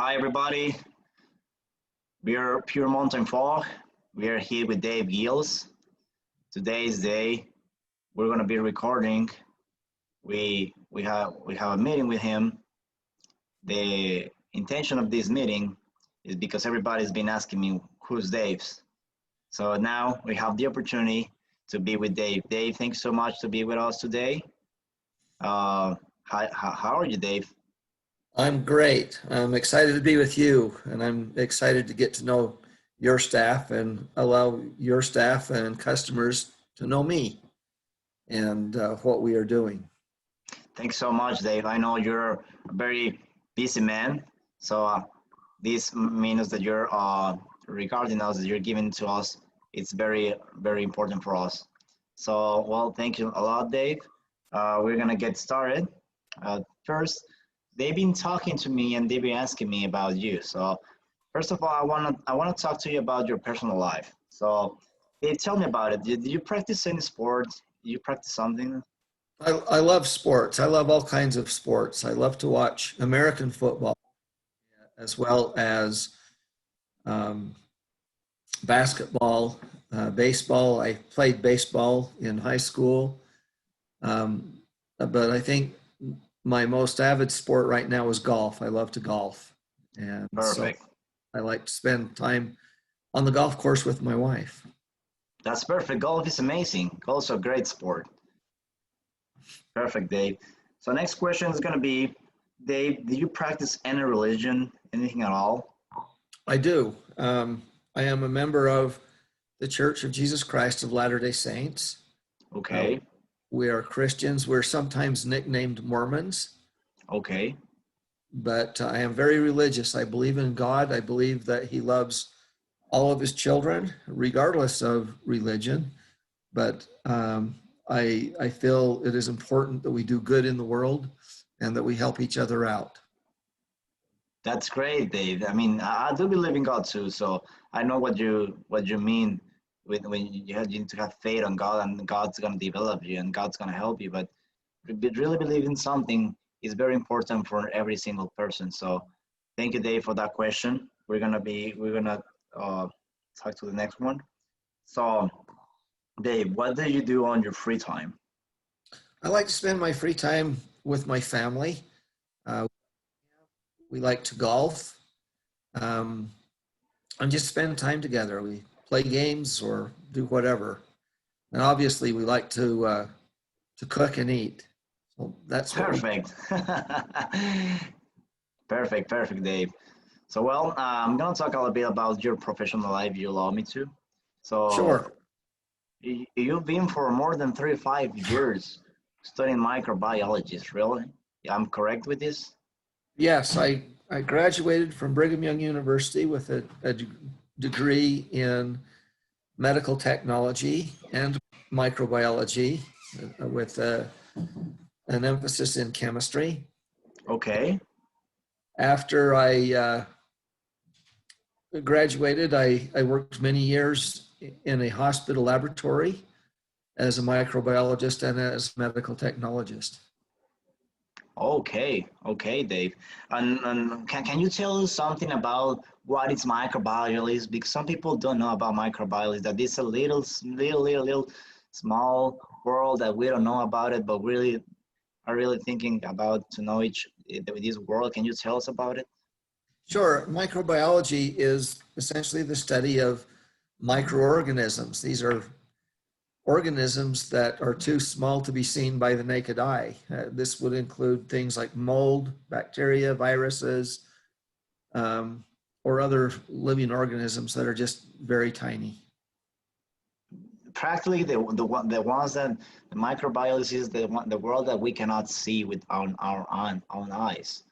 Hi everybody, we are Pure Mountain Fog. We are here with Dave Gilles. Today's day, we're gonna be recording. We have a meeting with him. The intention of this meeting is because everybody's been asking me who's Dave's. So now we have the opportunity to be with Dave. Dave, thanks so much to be with us today. How are you, Dave? I'm great. I'm excited to be with you, and I'm excited to get to know your staff and allow your staff and customers to know me and what we are doing. Thanks so much, Dave. I know you're a very busy man, so this means that you're regarding us, that you're giving to us. It's very, very important for us. So, well, thank you a lot, Dave. We're gonna get started. First, they've been talking to me and they've been asking me about you. So, first of all, I wanna talk to you about your personal life. So, Dave, tell me about it. Did you practice any sports? Did you practice something? I love sports. I love all kinds of sports. I love to watch American football as well as um, basketball, baseball. I played baseball in high school, but I think my most avid sport right now is golf. I love to golf. And so Perfect. I like to spend time on the golf course with my wife. That's perfect. Golf is amazing. Golf's a great sport. Perfect, Dave. So next question is going to be, Dave, do you practice any religion, anything at all? I do. I am a member of the Church of Jesus Christ of Latter-day Saints. Uh, Okay, we are Christians. We're sometimes nicknamed Mormons, okay. but I am very religious. I believe in God. I believe that He loves all of His children, regardless of religion. But I feel it is important that we do good in the world and that we help each other out. That's great, Dave. I mean, I do believe in God too, so I know what you mean with when you need to have faith on God and God's gonna develop you and God's gonna help you. But really believe in something is very important for every single person. So thank you, Dave, for that question. We're gonna uh, talk to the next one. So Dave, what do you do on your free time? I like to spend my free time with my family. Uh, we like to golf um, and just spend time together. We play games or do whatever. And obviously, we like to cook and eat. So that's what we. Perfect. Perfect, Dave. So, well, I'm gonna talk a little bit about your professional life. You allow me to. So, Sure. you've been for more than 35 years studying microbiology, really? I'm correct with this? Yes, I graduated from Brigham Young University with a degree in medical technology and microbiology with an emphasis in chemistry. Okay. After I graduated, I worked many years in a hospital laboratory as a microbiologist and as a medical technologist. Okay, Dave. And can you tell us something about what is microbiology? Because some people don't know about microbiology, that it's a little small world that we don't know about it, but really are really thinking about to know this world. Can you tell us about it? Sure, microbiology is essentially the study of microorganisms. These are organisms that are too small to be seen by the naked eye. This would include things like mold, bacteria, viruses, um, or other living organisms that are just very tiny. Practically, the ones that the microbiology is the world that we cannot see with our own eyes.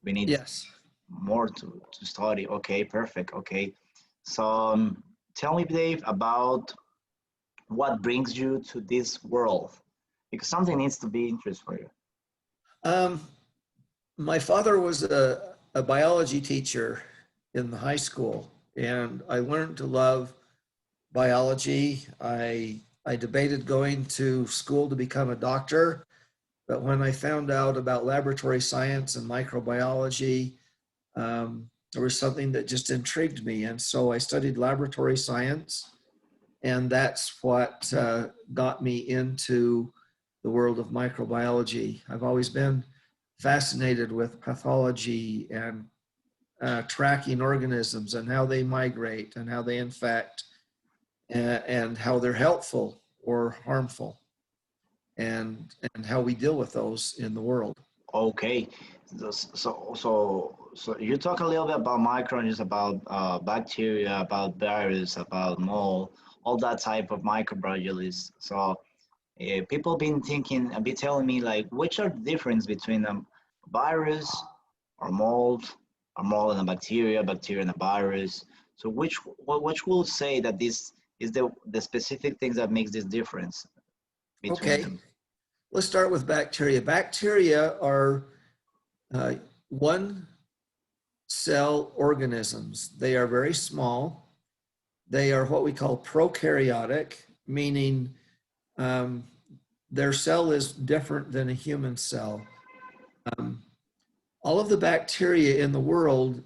We need Yes. more to study. Okay, perfect. Okay, so tell me, Dave, about what brings you to this world, because something needs to be interest for you. Um, my father was a biology teacher in the high school, and I learned to love biology. I debated going to school to become a doctor, but when I found out about laboratory science and microbiology, There was something that just intrigued me. And so I studied laboratory science, and that's what got me into the world of microbiology. I've always been fascinated with pathology and tracking organisms and how they migrate and how they infect and how they're helpful or harmful, and how we deal with those in the world. Okay, so you talk a little bit about microbes, about bacteria, about virus, about mold, all that type of microbiology. So people been thinking, be telling me like, which are the difference between a virus or mold and a bacteria, bacteria and a virus. So which will say that this is the specific things that makes this difference between Okay, them? let's start with bacteria. Bacteria are one cell organisms. They are very small. They are what we call prokaryotic, meaning their cell is different than a human cell. All of the bacteria in the world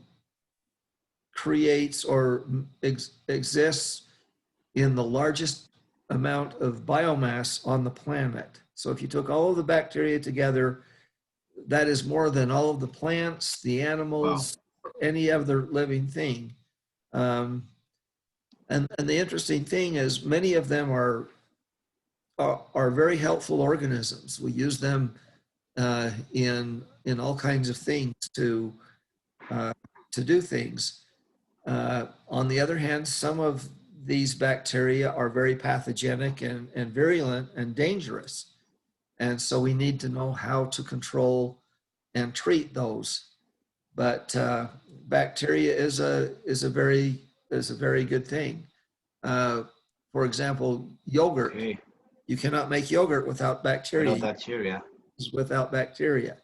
creates or exists in the largest amount of biomass on the planet. So if you took all of the bacteria together, that is more than all of the plants, the Wow. animals, any other living thing. And the interesting thing is many of them are very helpful organisms. We use them in all kinds of things to do things. On the other hand, some of these bacteria are very pathogenic and virulent and dangerous. And so we need to know how to control and treat those. But bacteria is a very good thing. For example, yogurt. Okay. You cannot make yogurt without Without bacteria. bacteria. Without bacteria.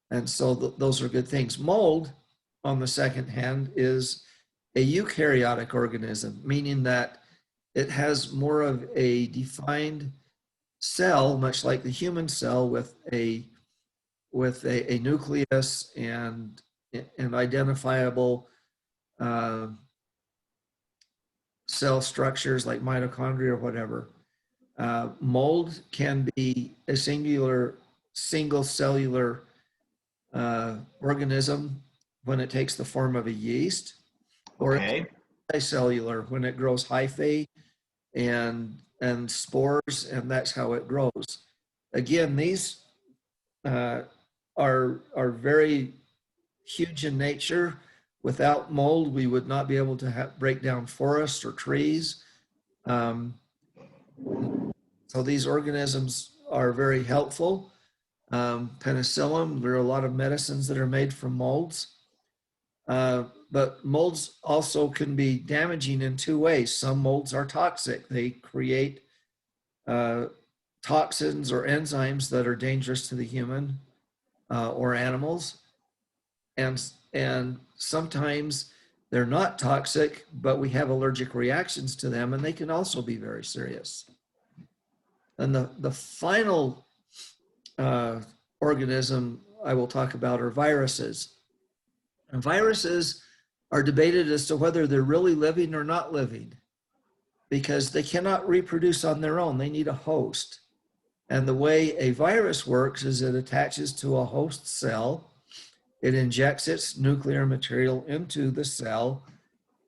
And so those are good things. Mold, on the second hand, is a eukaryotic organism, meaning that it has more of a defined cell, much like the human cell, with a nucleus and identifiable cell structures like mitochondria or whatever. Mold can be a single cellular organism when it takes the form of a yeast, or it's Okay. multicellular when it grows hyphae and spores, and that's how it grows. Again, these are very huge in nature. Without mold, we would not be able to break down forests or trees. Um, so these organisms are very helpful. Penicillin, there are a lot of medicines that are made from molds. But molds also can be damaging in two ways. Some molds are toxic. They create toxins or enzymes that are dangerous to the human or animals. And sometimes they're not toxic, but we have allergic reactions to them, and they can also be very serious. And the final organism I will talk about are viruses. And viruses are debated as to whether they're really living or not living, because they cannot reproduce on their own. They need a host. And the way a virus works is it attaches to a host cell, it injects its nuclear material into the cell,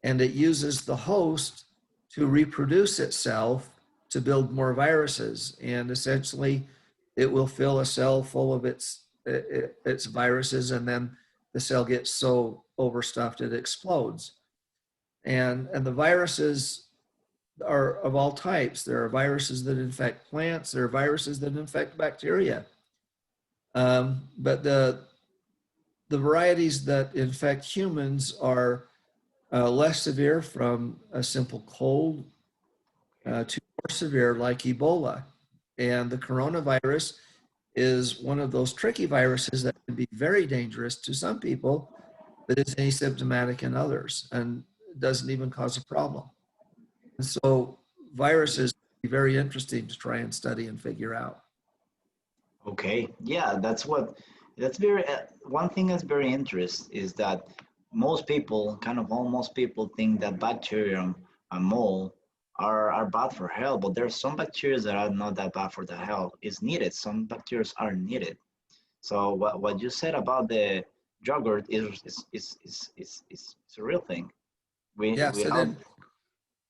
and it uses the host to reproduce itself to build more viruses. And essentially, it will fill a cell full of its viruses, and then the cell gets so overstuffed it explodes. And the viruses are of all types. There are viruses that infect plants. There are viruses that infect bacteria. But the varieties that infect humans are less severe, from a simple cold to more severe, like Ebola. And the coronavirus is one of those tricky viruses that can be very dangerous to some people, but is asymptomatic in others and doesn't even cause a problem. And so viruses are very interesting to try and study and figure out. Okay. Yeah, that's what That's very one thing that's very interesting is that most people, kind of almost people, think that bacterium and mold are bad for health, but there's some bacteria that are not that bad for the health. It's needed. Some bacteria are needed. So what you said about the yogurt is a real thing. We Yes, and have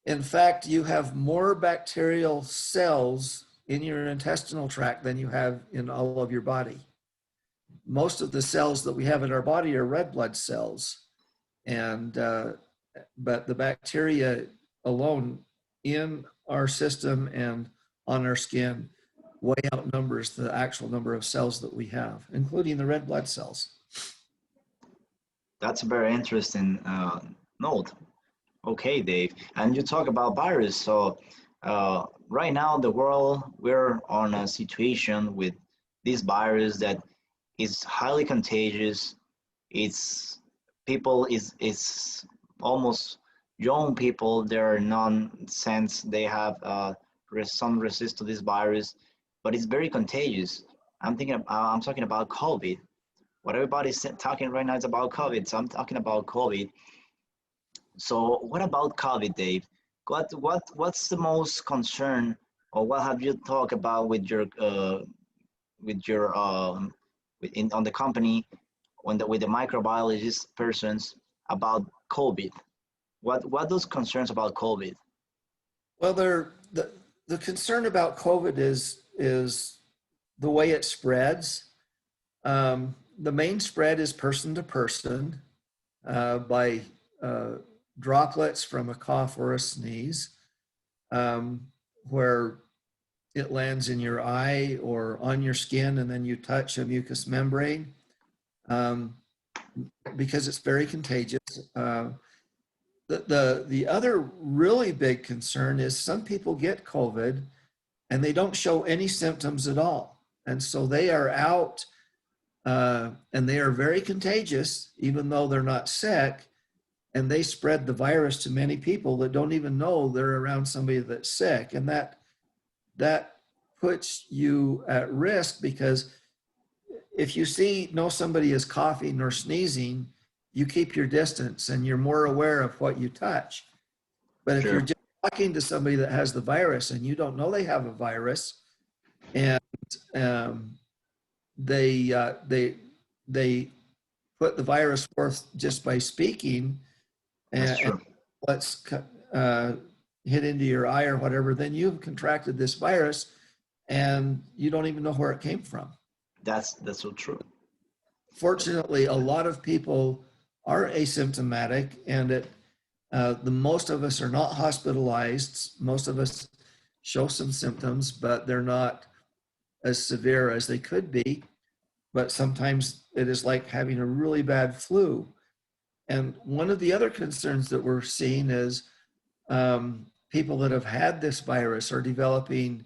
in fact, you have more bacterial cells in your intestinal tract than you have in all of your body. Most of the cells that we have in our body are red blood cells, and but the bacteria alone in our system and on our skin way outnumbers the actual number of cells that we have, including the red blood cells. that's a very interesting note. Okay, Dave. And you talk about virus. So right now, the world, we're on a situation with this virus that is highly contagious. It's people is almost young people. They're nonsense. They have some resist to this virus, but it's very contagious. I'm talking about COVID. What everybody's talking right now is about COVID. So I'm talking about COVID. So what about COVID, Dave? What's the most concern, or what have you talked about with your on the company with the microbiologist persons about COVID? What those concerns about COVID? Well, the concern about COVID is the way it spreads. The main spread is person to person by droplets from a cough or a sneeze, where it lands in your eye or on your skin, and then you touch a mucous membrane, because it's very contagious. The other really big concern is some people get COVID and they don't show any symptoms at all. And so they are out and they are very contagious, even though they're not sick. And they spread the virus to many people that don't even know they're around somebody that's sick. And that puts you at risk, because if you know somebody is coughing or sneezing, you keep your distance and you're more aware of what you touch. But if you're Sure. just talking to somebody that has the virus and you don't know they have a virus, and they put the virus forth just by speaking, That's and true. let's hit into your eye or whatever, then you've contracted this virus and you don't even know where it came from. That's so true. Fortunately, a lot of people are asymptomatic, and the most of us are not hospitalized. Most of us show some symptoms, but they're not as severe as they could be. But sometimes it is like having a really bad flu. And one of the other concerns that we're seeing is people that have had this virus are developing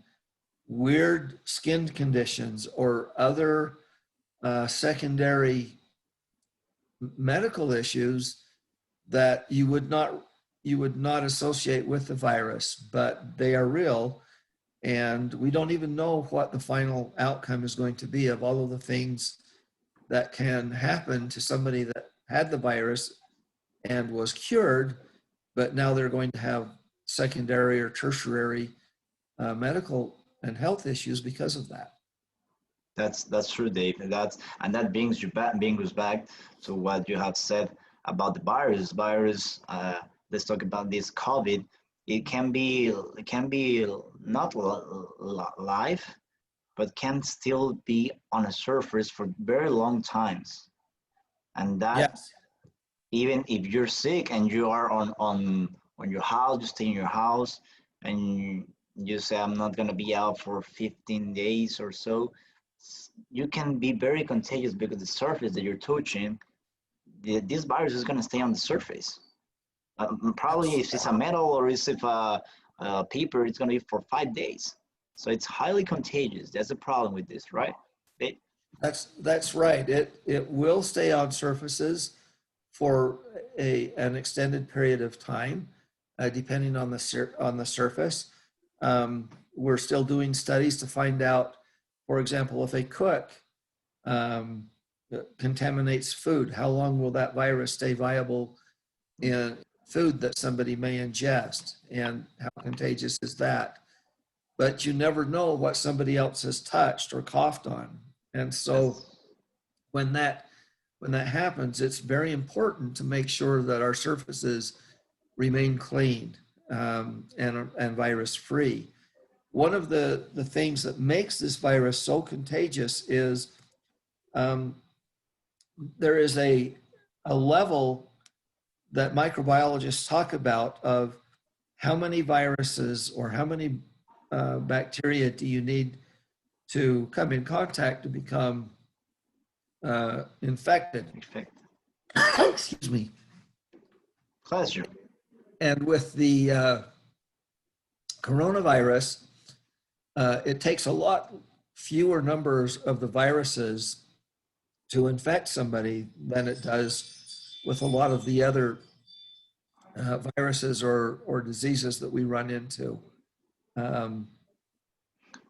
weird skin conditions or other secondary medical issues that you would not associate with the virus, but they are real. And we don't even know what the final outcome is going to be of all of the things that can happen to somebody that had the virus and was cured, but now they're going to have secondary or tertiary medical and health issues because of that. That's true, Dave. That brings us back to what you have said about the virus. Let's talk about this COVID. It can be not live, but can still be on a surface for very long times. And that, Yes. even if you're sick and you are on your house, you stay in your house, and you say, I'm not gonna be out for 15 days or so, you can be very contagious because the surface that you're touching, this virus is gonna stay on the surface. Probably if it's a metal or if it's a paper, it's gonna be for 5 days. So it's highly contagious. That's the problem with this, right? They, That's right. It will stay on surfaces for an extended period of time, depending on the surface. We're still doing studies to find out, for example, if a cook contaminates food. How long will that virus stay viable in food that somebody may ingest? And how contagious is that? But you never know what somebody else has touched or coughed on. And so Yes. when that happens, it's very important to make sure that our surfaces remain clean, and virus free. One of the things that makes this virus so contagious is, um, there is a level that microbiologists talk about of how many viruses or how many bacteria do you need to come in contact to become infected. Perfect. Excuse me. Pleasure. And with the coronavirus, it takes a lot fewer numbers of the viruses to infect somebody than it does with a lot of the other viruses or diseases that we run into. Um,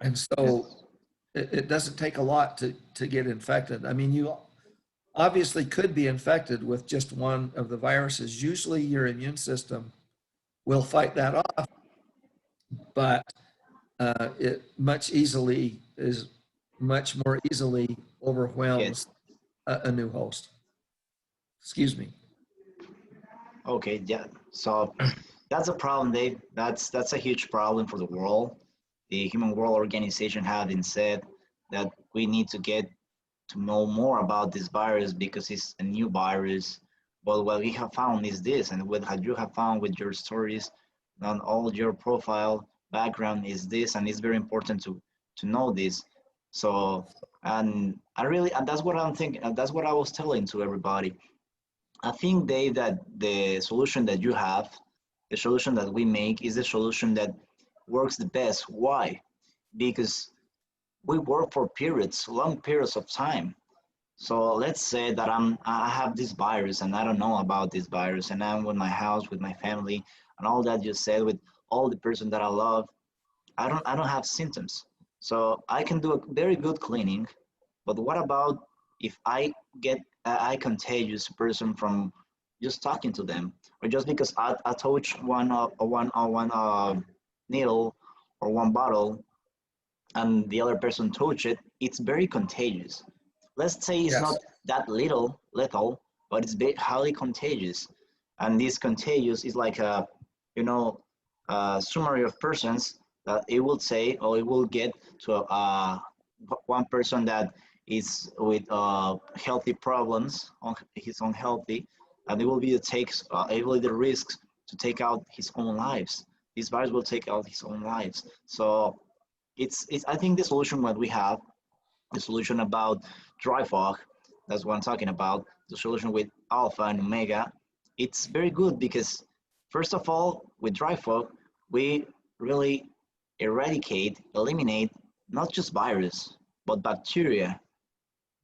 and so Yes. it doesn't take a lot to get infected. I mean, you obviously could be infected with just one of the viruses. Usually your immune system will fight that off, but it much more easily Get. overwhelms a new host. Excuse me. Okay. Yeah. So that's a problem, Dave. That's a huge problem for the world. The Human World Organization having said that we need to get to know more about this virus because it's a new virus. But what we have found is this, and what you have found with your stories and all your profile background is this, and it's very important to know this. So, and that's what I'm thinking. And that's what I was telling to everybody. I think, Dave, that the solution that you have, the solution that we make, is the solution that works the best. Why? Because we work for periods, long periods of time. So let's say that I have this virus and I don't know about this virus, and I'm with my house, with my family, and all that you said, with all the person that I love. I don't have symptoms, so I can do a very good cleaning. But what about if I get I contagious person from just talking to them, or just because I touch one needle or one bottle, and the other person touch it, it's very contagious. Let's say it's Yes. not that little lethal, but it's very highly contagious. And this contagious is like you know, a summary of persons that it will say, or it will get to one person that is with healthy problems, he's unhealthy, and it will be the takes, it will be the risks to take out his own lives. This virus will take out his own lives. So it's I think the solution what we have, the solution about dry fog, that's what I'm talking about, the solution with alpha and omega, it's very good because first of all, with dry fog, we really eliminate not just virus, but bacteria.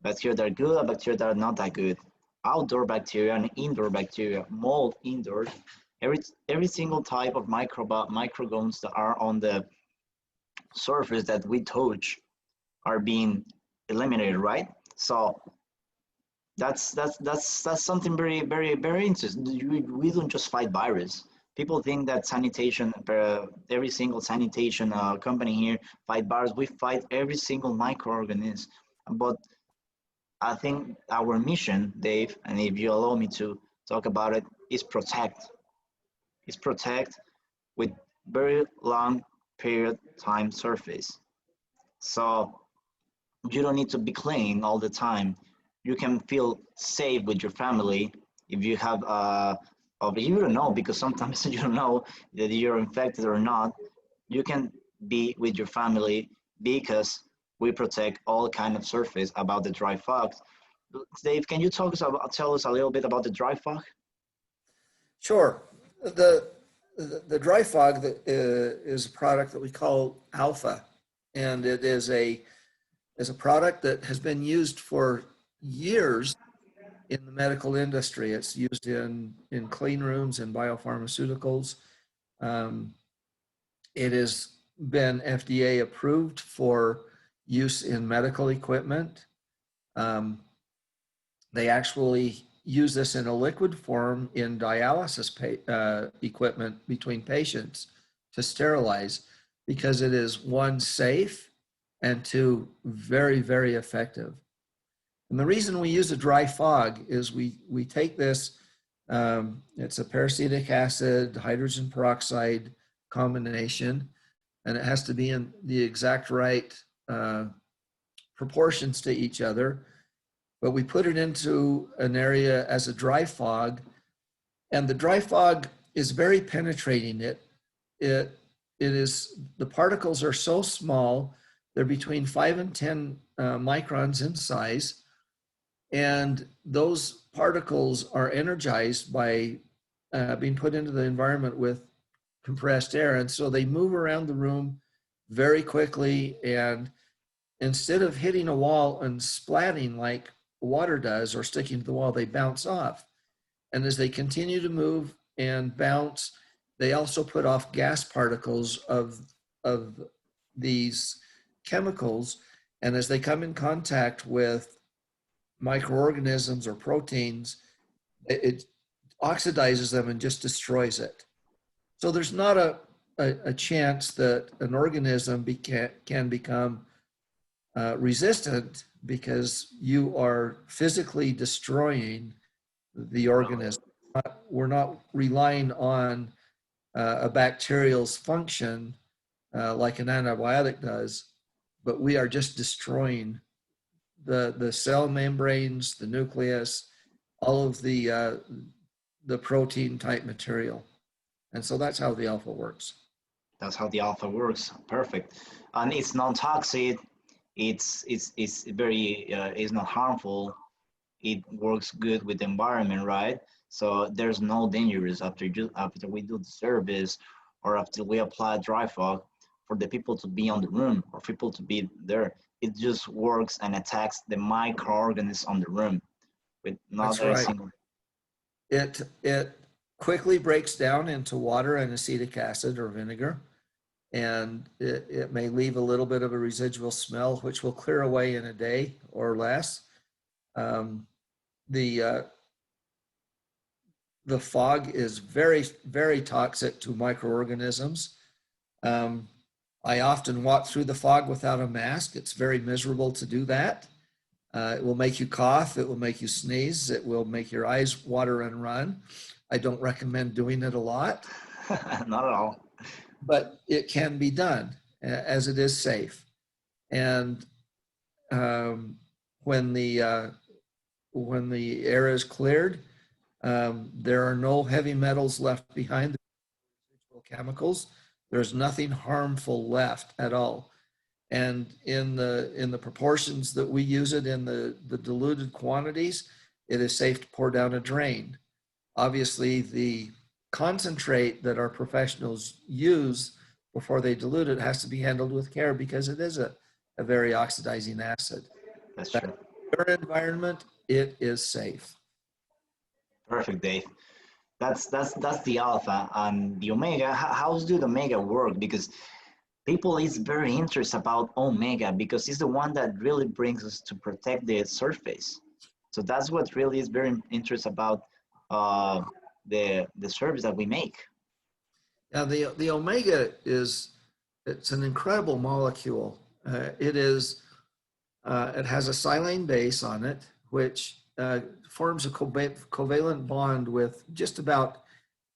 Bacteria that are good and bacteria that are not that good. Outdoor bacteria and indoor bacteria, mold indoors, every every single type of microbes that are on the surface that we touch are being eliminated, right? So that's something very interesting. We don't just fight virus. People think that sanitation, every single sanitation company here fight virus. We fight every single microorganism. But I think our mission, Dave, and if you allow me to talk about it, is protect. Is protect with very long period time surface. So you don't need to be clean all the time. You can feel safe with your family if you have or you don't know, because sometimes you don't know that you're infected or not. You can be with your family because we protect all kind of surface about the dry fog. Dave, can you tell us a little bit about the dry fog? Sure. The dry fog that is a product that we call alpha, and it is a product that has been used for years in the medical industry. It's used in clean rooms and biopharmaceuticals. Um, it has been FDA approved for use in medical equipment. Um, They actually use this in a liquid form in dialysis equipment between patients to sterilize, because it is, one, safe, and two, very, very effective. And the reason we use a dry fog is we take this, it's a peracetic acid, hydrogen peroxide combination, and it has to be in the exact right proportions to each other. But we put it into an area as a dry fog, and the dry fog is very penetrating. It is, the particles are so small, they're between 5 and 10 microns in size, and those particles are energized by being put into the environment with compressed air, and so they move around the room very quickly, and instead of hitting a wall and splatting like water does or sticking to the wall, they bounce off. And as they continue to move and bounce, they also put off gas particles of these chemicals. And as they come in contact with microorganisms or proteins, it oxidizes them and just destroys it. So there's not a chance that an organism can become resistant, because you are physically destroying the organism. We're not relying on a bacterial's function like an antibiotic does, but we are just destroying the cell membranes, the nucleus, all of the protein type material. And so that's how the alpha works. That's how the alpha works. Perfect. And it's non-toxic. It's very it's not harmful. It works good with the environment, right? So there's no dangers after we do the service, or after we apply dry fog, for the people to be on the room or people to be there. It just works and attacks the microorganisms on the room with not That's a right. single. It quickly breaks down into water and acetic acid or vinegar, and it may leave a little bit of a residual smell, which will clear away in a day or less. The fog is very, very toxic to microorganisms. I often walk through the fog without a mask. It's very miserable to do that. It will make you cough. It will make you sneeze. It will make your eyes water and run. I don't recommend doing it a lot. Not at all. But it can be done, as it is safe. And when the air is cleared, there are no heavy metals left behind, residual chemicals. There's nothing harmful left at all. And in the proportions that we use it, in the diluted quantities, it is safe to pour down a drain. Obviously, the concentrate that our professionals use before they dilute it has to be handled with care, because it is a very oxidizing acid. That's true. In our environment, it is safe. Perfect, Dave. That's the alpha. And the omega, how do the omega work? Because people is very interested about omega, because it's the one that really brings us to protect the surface. So that's what really is very interesting about the service that we make. Now, the omega it's an incredible molecule. It has a silane base on it, which forms a covalent bond with just about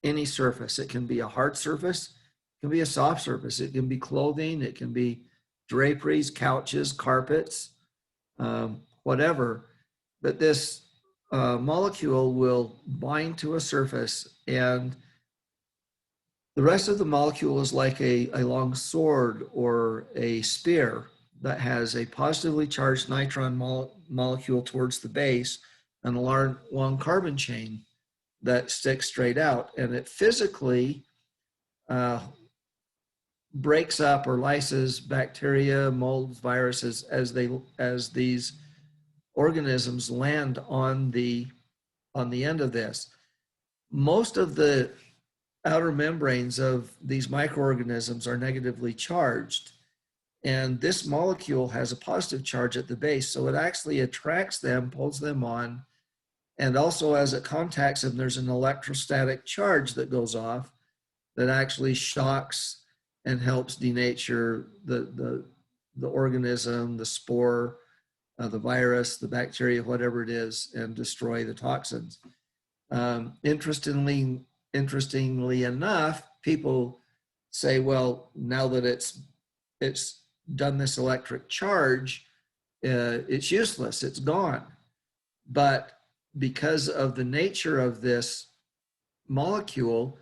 any surface. It can be a hard surface, it can be a soft surface, it can be clothing, it can be draperies, couches, carpets, whatever. But this molecule will bind to a surface, and the rest of the molecule is like a long sword or a spear that has a positively charged nitron molecule towards the base and a long carbon chain that sticks straight out. And it physically breaks up or lyses bacteria, molds, viruses as these organisms land on the end of this. Most of the outer membranes of these microorganisms are negatively charged, and this molecule has a positive charge at the base, so it actually attracts them, pulls them on, And also as it contacts them, there's an electrostatic charge that goes off that actually shocks and helps denature the organism, the spore, the virus, the bacteria, whatever it is, and destroy the toxins. Interestingly enough, people say, well, now that it's done this electric charge, it's useless, it's gone. But because of the nature of this molecule,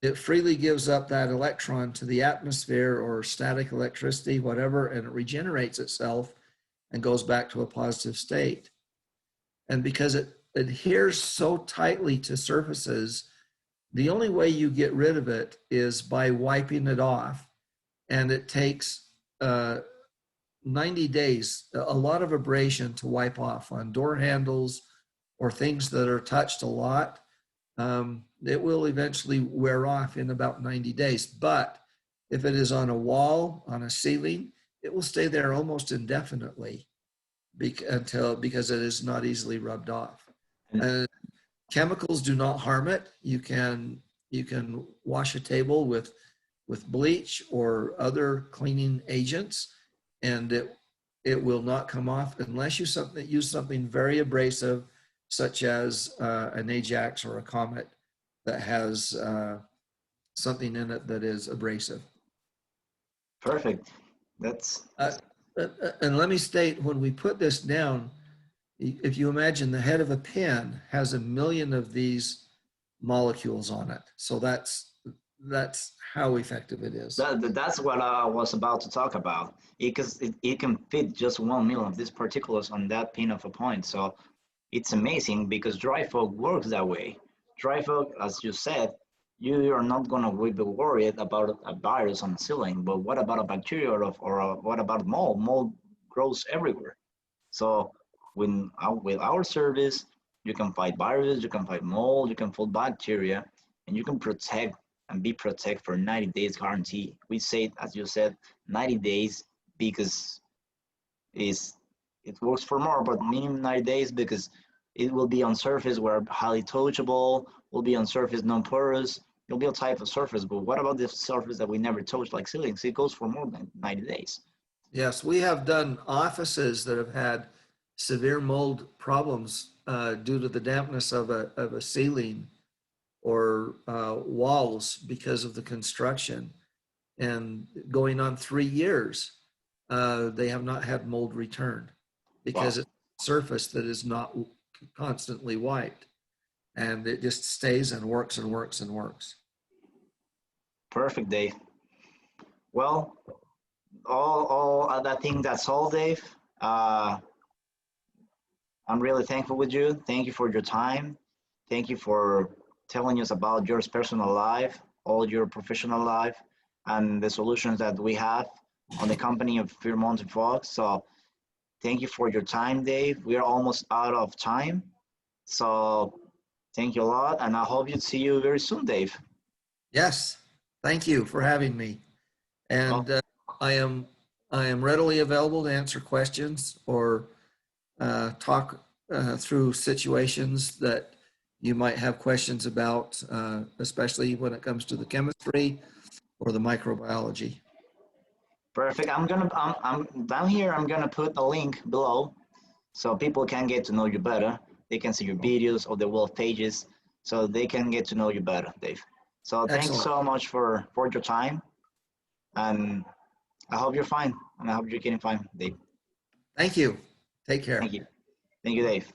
it freely gives up that electron to the atmosphere or static electricity, whatever, and it regenerates itself and goes back to a positive state. And because it adheres so tightly to surfaces, the only way you get rid of it is by wiping it off. And it takes 90 days, a lot of abrasion to wipe off on door handles or things that are touched a lot. It will eventually wear off in about 90 days. But if it is on a wall, on a ceiling, it will stay there almost indefinitely because it is not easily rubbed off. Chemicals do not harm it. You can wash a table with bleach or other cleaning agents, and it will not come off unless you use something very abrasive, such as an Ajax or a Comet that has something in it that is abrasive. Perfect. That's and let me state, when we put this down, if you imagine the head of a pen has 1 million of these molecules on it. So that's how effective it is. that's what I was about to talk about. It can fit just 1 million of these particulars on that pin of a point. So it's amazing because dry fog works that way. Dry fog, as you said, you are not going to be worried about a virus on the ceiling, but what about a bacteria or what about mold? Mold grows everywhere. So with our service, you can fight viruses, you can fight mold, you can fight bacteria, and you can protect and be protected for 90 days guarantee. We say, as you said, 90 days because it works for more, but minimum 90 days because it will be on surface where highly touchable, will be on surface non-porous, it'll be a type of surface. But what about the surface that we never touch, like ceilings? It goes for more than 90 days. Yes, we have done offices that have had severe mold problems due to the dampness of a ceiling or walls because of the construction. And going on 3 years, they have not had mold returned because it's a surface that is not constantly wiped. And it just stays and works and works and works. Perfect, Dave. Well, all I think that's all, Dave. I'm really thankful with you. Thank you for your time. Thank you for telling us about your personal life, all your professional life, and the solutions that we have on the company of Fairmont and Fox. So thank you for your time, Dave. We are almost out of time. So thank you a lot, and I hope to see you very soon, Dave. Yes, thank you for having me. And I am readily available to answer questions or talk through situations that you might have questions about, especially when it comes to the chemistry or the microbiology. Perfect. I'm down here. I'm gonna put a link below so people can get to know you better. They can see your videos or the web pages, so they can get to know you better, Dave. So thanks so much for your time, and I hope you're fine, and I hope you're getting fine, Dave. Thank you. Take care. Thank you, Dave.